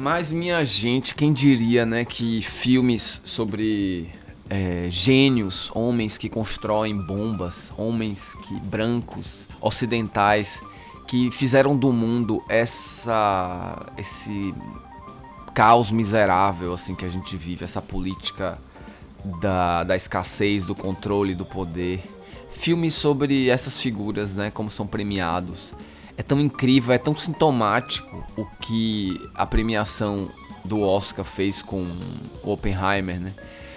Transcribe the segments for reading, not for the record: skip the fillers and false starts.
Mas, minha gente, quem diria, né, que filmes sobre gênios, homens que constroem bombas, homens que brancos, ocidentais, que fizeram do mundo esse caos miserável assim que a gente vive, essa política da escassez, do controle, do poder. Filmes sobre essas figuras, né, como são premiados. É tão incrível, é tão sintomático o que a premiação do Oscar fez com o Oppenheimer, né?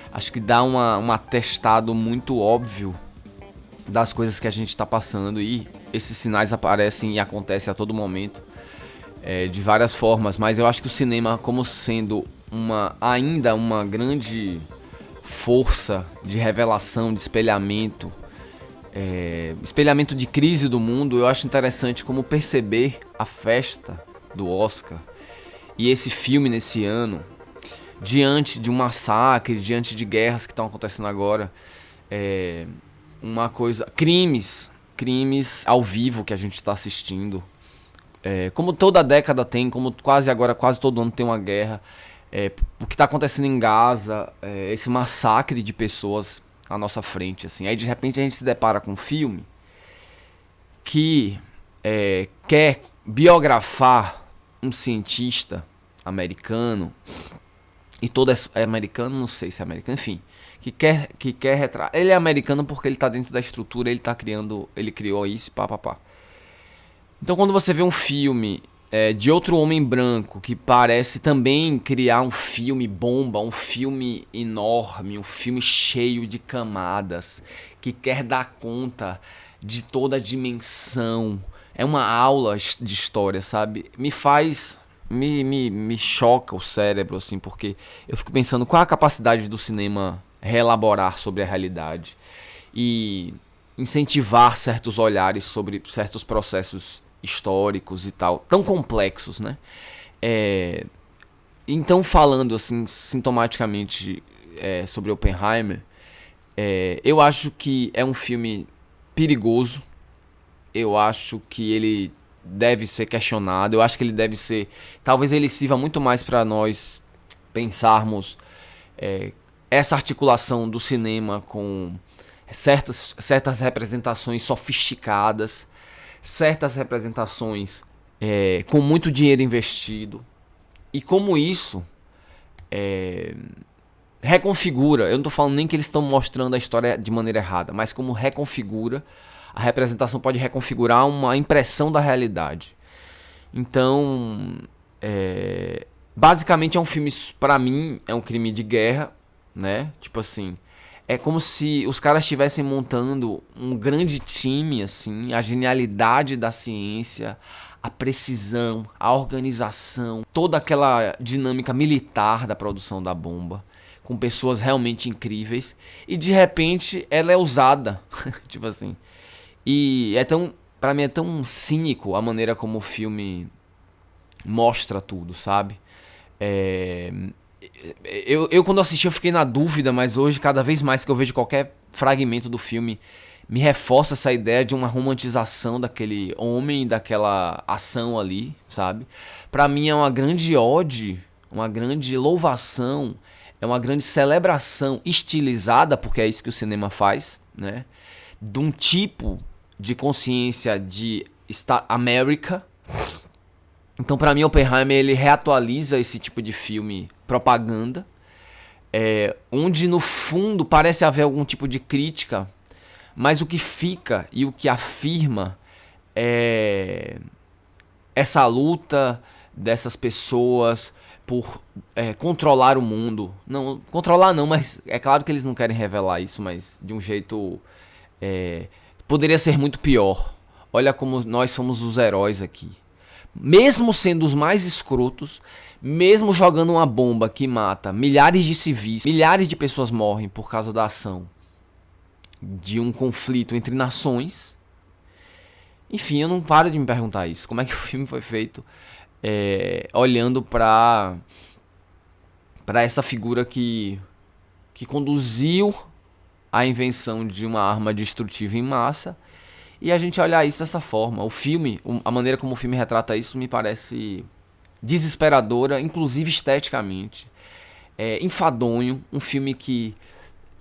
Acho que dá um atestado muito óbvio das coisas que a gente está passando, e esses sinais aparecem e acontecem a todo momento, de várias formas, mas eu acho que o cinema, como sendo ainda uma grande força de revelação, de espelhamento, espelhamento de crise do mundo, eu acho interessante como perceber a festa do Oscar e esse filme nesse ano, diante de um massacre, diante de guerras que estão acontecendo agora, uma coisa, crimes ao vivo que a gente está assistindo, como toda década tem, como quase todo ano tem uma guerra, o que está acontecendo em Gaza, esse massacre de pessoas à nossa frente, assim. Aí de repente a gente se depara com um filme que quer biografar um cientista americano, e todo é americano, não sei se é americano, enfim, que quer retratar. Ele é americano porque ele tá dentro da estrutura, ele criou isso, pá. Então quando você vê um filme de outro homem branco que parece também criar um filme bomba, um filme enorme, um filme cheio de camadas, que quer dar conta de toda a dimensão, é uma aula de história, sabe? Me choca o cérebro, assim, porque eu fico pensando qual é a capacidade do cinema reelaborar sobre a realidade e incentivar certos olhares sobre certos processos históricos e tal, tão complexos, né? Então, falando assim, sintomaticamente sobre Oppenheimer, eu acho que é um filme perigoso, eu acho que ele deve ser questionado, eu acho que ele deve ser, talvez ele sirva muito mais para nós pensarmos essa articulação do cinema com certas representações sofisticadas, certas representações com muito dinheiro investido, e como isso reconfigura. Eu não estou falando nem que eles estão mostrando a história de maneira errada, mas como reconfigura. A representação pode reconfigurar uma impressão da realidade. Então, basicamente é um filme, pra mim, é um crime de guerra, né? Tipo assim, é como se os caras estivessem montando um grande time, assim, a genialidade da ciência, a precisão, a organização, toda aquela dinâmica militar da produção da bomba, com pessoas realmente incríveis, e de repente ela é usada, tipo assim. E pra mim é tão cínico a maneira como o filme mostra tudo, sabe? Eu quando assisti eu fiquei na dúvida, mas hoje cada vez mais que eu vejo qualquer fragmento do filme, me reforça essa ideia de uma romantização daquele homem, daquela ação ali, sabe? Pra mim é uma grande ode, uma grande louvação, é uma grande celebração estilizada, porque é isso que o cinema faz, né? De um tipo de consciência de América. Então, pra mim, Oppenheimer ele reatualiza esse tipo de filme propaganda, onde no fundo parece haver algum tipo de crítica, mas o que fica e o que afirma é essa luta dessas pessoas por controlar o mundo. Não, controlar não, mas é claro que eles não querem revelar isso, mas de um jeito poderia ser muito pior. Olha como nós somos os heróis aqui. Mesmo sendo os mais escrotos, mesmo jogando uma bomba que mata milhares de civis, milhares de pessoas morrem por causa da ação de um conflito entre nações. Enfim, eu não paro de me perguntar isso. Como é que o filme foi feito olhando para essa figura que conduziu a invenção de uma arma destrutiva em massa, e a gente olhar isso dessa forma. O filme, a maneira como o filme retrata isso me parece desesperadora, inclusive esteticamente. Enfadonho, um filme que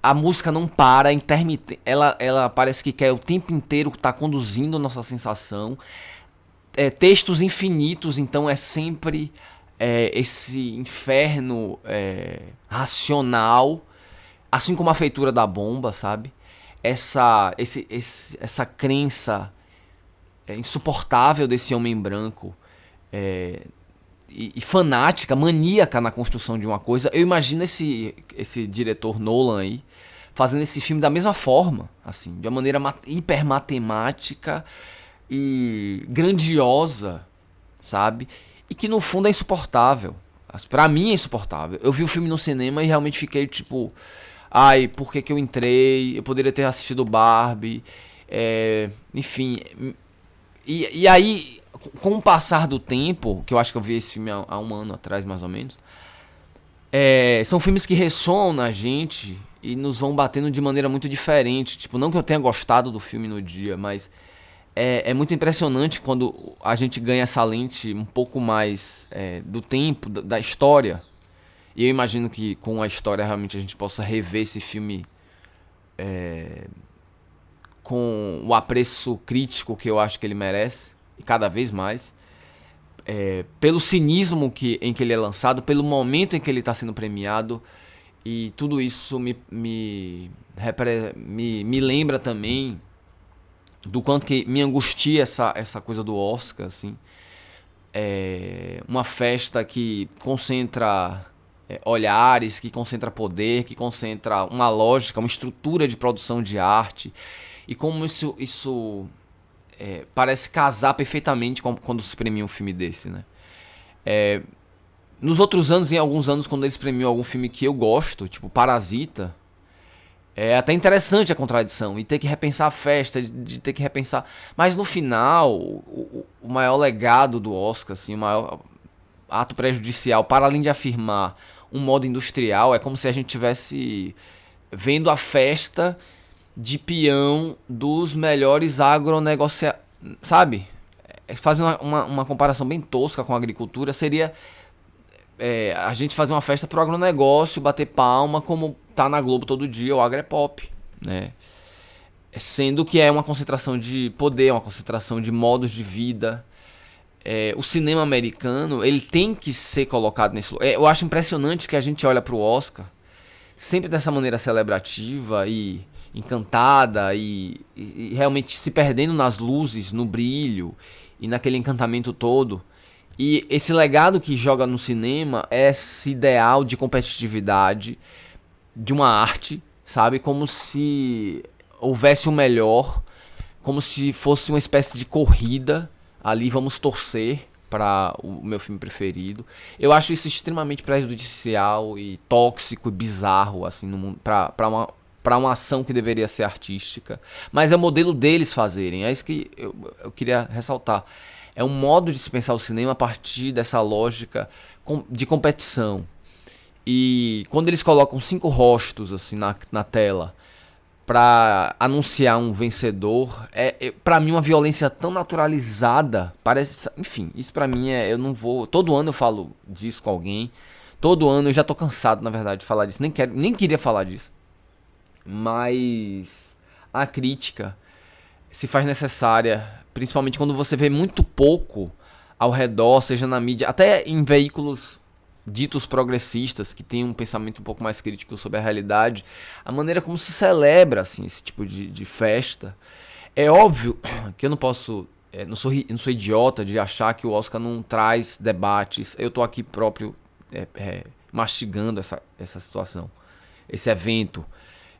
a música não para, ela parece que quer o tempo inteiro estar conduzindo a nossa sensação. Textos infinitos, então é sempre esse inferno racional, assim como a feitura da bomba, sabe? Essa crença insuportável desse homem branco e fanática, maníaca na construção de uma coisa. Eu imagino esse diretor Nolan aí fazendo esse filme da mesma forma, assim, de uma maneira hiper matemática e grandiosa, sabe? E que no fundo é insuportável. Pra mim é insuportável. Eu vi o filme no cinema e realmente fiquei tipo, ai, por que eu entrei? Eu poderia ter assistido Barbie. Enfim. E aí, com o passar do tempo, que eu acho que eu vi esse filme há um ano atrás, mais ou menos, são filmes que ressoam na gente e nos vão batendo de maneira muito diferente. Tipo, não que eu tenha gostado do filme no dia, mas é muito impressionante quando a gente ganha essa lente um pouco mais do tempo, da história. E eu imagino que com a história realmente a gente possa rever esse filme com o apreço crítico que eu acho que ele merece, e cada vez mais. Pelo cinismo em que ele é lançado, pelo momento em que ele está sendo premiado. E tudo isso me lembra também do quanto que me angustia essa coisa do Oscar, assim. Uma festa que concentra olhares, que concentra poder, que concentra uma lógica, uma estrutura de produção de arte. E como isso parece casar perfeitamente quando se premia um filme desse, né? Nos outros anos, em alguns anos, quando eles premiam algum filme que eu gosto, tipo Parasita, é até interessante a contradição, e ter que repensar a festa, de ter que repensar. Mas no final, o maior legado do Oscar, assim, o maior ato prejudicial, para além de afirmar um modo industrial, é como se a gente estivesse vendo a festa de peão dos melhores agronegociadores, sabe? Fazendo uma comparação bem tosca com a agricultura, seria a gente fazer uma festa pro agronegócio, bater palma, como tá na Globo todo dia, o agropop, né? Sendo que é uma concentração de poder, uma concentração de modos de vida. O cinema americano, ele tem que ser colocado nesse lugar. Eu acho impressionante que a gente olha pro Oscar sempre dessa maneira celebrativa e encantada e realmente se perdendo nas luzes, no brilho e naquele encantamento todo. E esse legado que joga no cinema é esse ideal de competitividade de uma arte, sabe? Como se houvesse o melhor, como se fosse uma espécie de corrida. Ali vamos torcer para o meu filme preferido. Eu acho isso extremamente prejudicial e tóxico e bizarro, assim, no mundo, para uma ação que deveria ser artística. Mas é o modelo deles fazerem. É isso que eu queria ressaltar. É um modo de se pensar o cinema a partir dessa lógica de competição. E quando eles colocam 5 rostos assim na tela para anunciar um vencedor, para mim uma violência tão naturalizada, parece, enfim, isso para mim eu não vou, todo ano eu falo disso com alguém, todo ano eu já tô cansado, na verdade, de falar disso, nem queria falar disso. Mas a crítica se faz necessária, principalmente quando você vê muito pouco ao redor, seja na mídia, até em veículos ditos progressistas, que tem um pensamento um pouco mais crítico sobre a realidade, a maneira como se celebra assim, esse tipo de festa. É óbvio que eu não posso, não sou idiota de achar que o Oscar não traz debates. Eu tô aqui próprio mastigando essa situação, esse evento,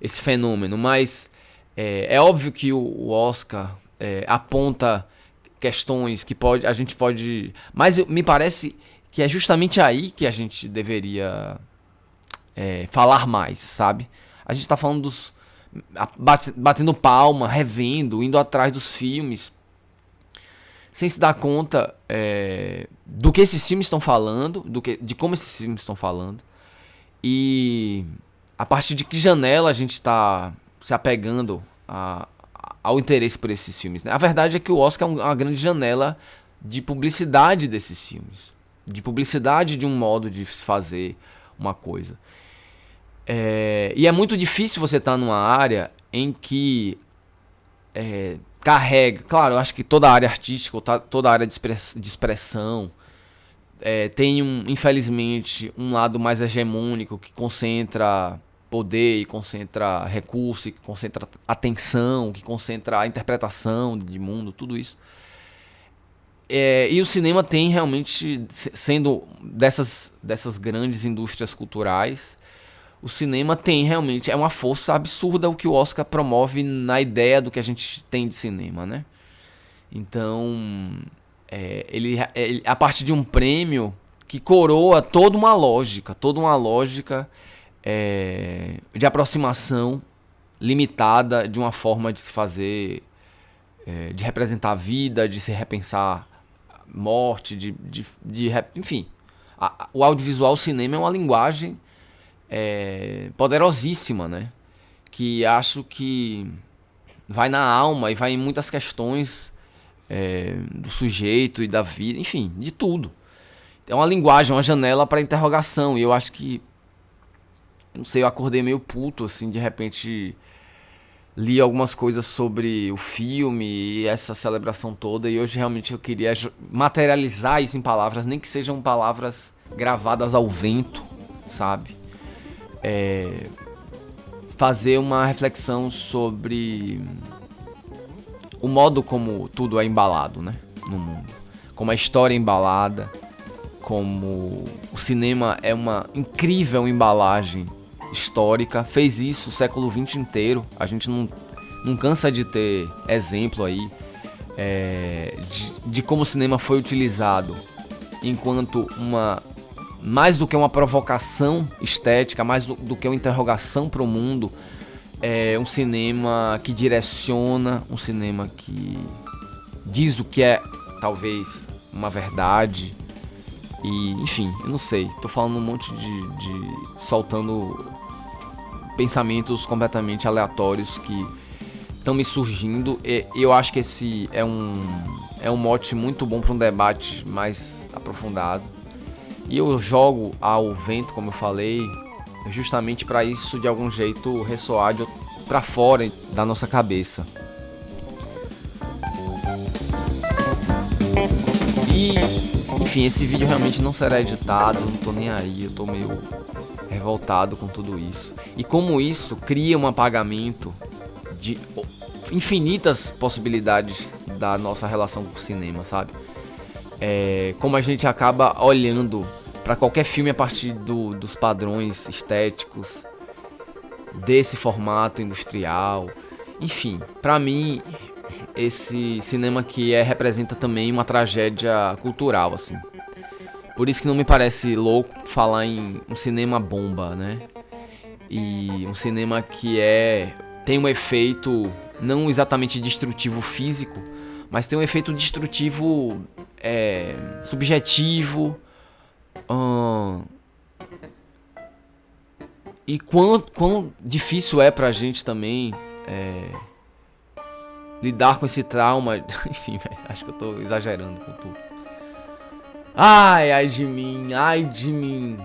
esse fenômeno, mas é óbvio que o Oscar aponta questões que a gente pode... Mas me parece que é justamente aí que a gente deveria falar mais, sabe? A gente tá falando dos... batendo palma, revendo, indo atrás dos filmes, sem se dar conta do que esses filmes estão falando, de como esses filmes estão falando, e a partir de que janela a gente está se apegando ao interesse por esses filmes, né? A verdade é que o Oscar é uma grande janela de publicidade desses filmes, de publicidade de um modo de fazer uma coisa. E é muito difícil você estar numa área em que carrega... Claro, eu acho que toda área artística, toda área de expressão tem, infelizmente, um lado mais hegemônico que concentra poder, e concentra recurso, que concentra atenção, que concentra a interpretação de mundo, tudo isso. E o cinema tem realmente, sendo dessas grandes indústrias culturais, o cinema tem realmente, é uma força absurda o que o Oscar promove na ideia do que a gente tem de cinema, né? Então, ele a partir de um prêmio que coroa toda uma lógica de aproximação limitada de uma forma de se fazer, de representar a vida, de se repensar morte, enfim. O audiovisual, o cinema é uma linguagem poderosíssima, né? Que acho que vai na alma e vai em muitas questões do sujeito e da vida, enfim, de tudo. É uma linguagem, uma janela para interrogação. E eu acho que, não sei, eu acordei meio puto, assim, de repente li algumas coisas sobre o filme e essa celebração toda, e hoje realmente eu queria materializar isso em palavras, nem que sejam palavras gravadas ao vento, sabe? Fazer uma reflexão sobre o modo como tudo é embalado, né, no mundo. Como a história é embalada, como o cinema é uma incrível embalagem histórica, fez isso o século XX inteiro. A gente não cansa de ter exemplo aí de como o cinema foi utilizado enquanto mais do que uma provocação estética, mais do que uma interrogação para o mundo, um cinema que direciona, um cinema que diz o que é talvez uma verdade. E, enfim, eu não sei, tô falando um monte soltando pensamentos completamente aleatórios que estão me surgindo. E eu acho que esse é um mote muito bom para um debate mais aprofundado. E eu jogo ao vento, como eu falei, justamente para isso de algum jeito ressoar para fora da nossa cabeça. E, enfim, esse vídeo realmente não será editado, não tô nem aí, eu tô meio revoltado com tudo isso. E como isso cria um apagamento de infinitas possibilidades da nossa relação com o cinema, sabe? Como a gente acaba olhando para qualquer filme a partir dos padrões estéticos desse formato industrial. Enfim, para mim, esse cinema aqui representa também uma tragédia cultural, assim. Por isso que não me parece louco falar em um cinema bomba, né? E um cinema que tem um efeito não exatamente destrutivo físico, mas tem um efeito destrutivo subjetivo. E quão difícil é pra gente também lidar com esse trauma. Enfim, acho que eu tô exagerando com tudo. Ai de mim, ai de mim.